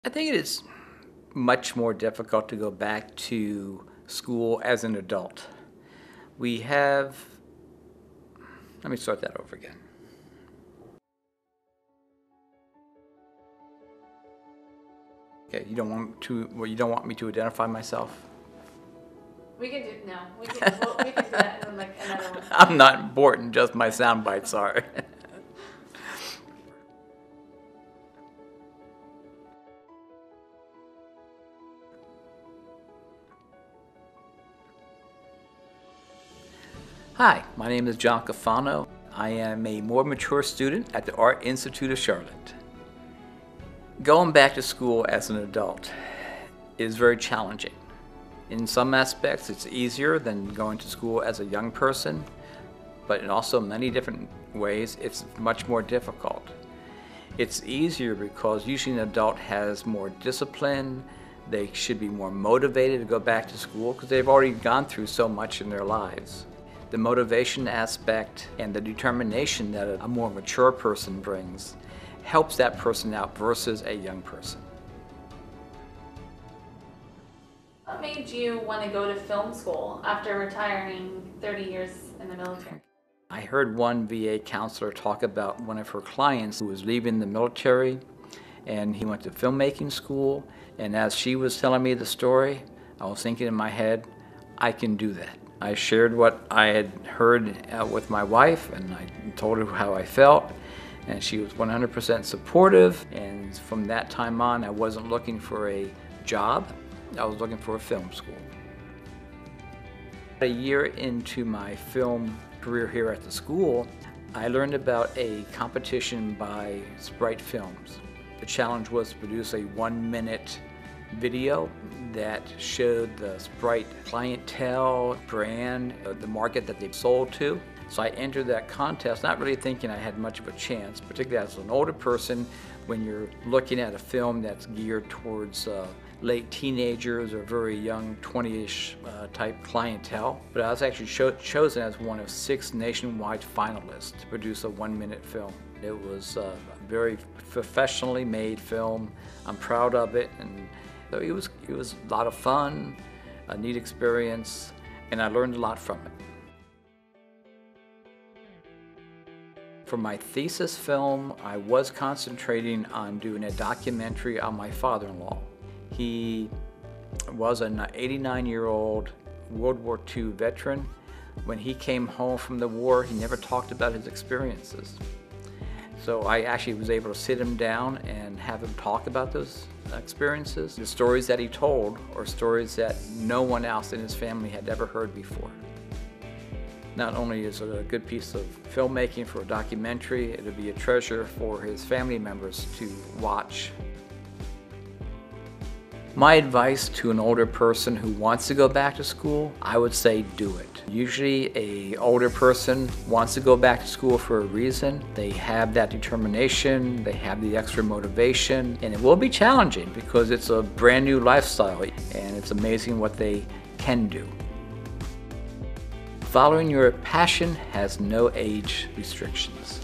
I think it is much more difficult to go back to school as an adult. We have, let me start that over again. Okay, you don't want to, well, you don't want me to identify myself? We can do, no, we can do that in like another one. I'm not important, just my sound bites are. Hi, my name is John Cafano. I am a more mature student at the Art Institute of Charlotte. Going back to school as an adult is very challenging. In some aspects, it's easier than going to school as a young person, but in also many different ways, it's much more difficult. It's easier because usually an adult has more discipline. They should be more motivated to go back to school because they've already gone through so much in their lives. The motivation aspect and the determination that a more mature person brings helps that person out versus a young person. What made you want to go to film school after retiring 30 years in the military? I heard one VA counselor talk about one of her clients who was leaving the military, and he went to filmmaking school, and as she was telling me the story, I was thinking in my head, I can do that. I shared what I had heard with my wife, and I told her how I felt, and she was 100% supportive. And from that time on, I wasn't looking for a job. I was looking for a film school. A year into my film career here at the school, I learned about a competition by Sprite Films. The challenge was to produce a 1-minute video that showed the Sprite clientele, brand, the market that they sold to. So I entered that contest, not really thinking I had much of a chance, particularly as an older person when you're looking at a film that's geared towards late teenagers or very young 20-ish type clientele. But I was actually chosen as one of 6 nationwide finalists to produce a 1-minute film. It was a very professionally made film. I'm proud of it, and so it was a lot of fun, a neat experience, and I learned a lot from it. For my thesis film, I was concentrating on doing a documentary on my father-in-law. He was an 89-year-old World War II veteran. When he came home from the war, he never talked about his experiences. So I actually was able to sit him down and have him talk about those experiences. The stories that he told are stories that no one else in his family had ever heard before. Not only is it a good piece of filmmaking for a documentary, it'll be a treasure for his family members to watch. My advice to an older person who wants to go back to school, I would say do it. Usually an older person wants to go back to school for a reason. They have that determination, they have the extra motivation, and it will be challenging because it's a brand new lifestyle and it's amazing what they can do. Following your passion has no age restrictions.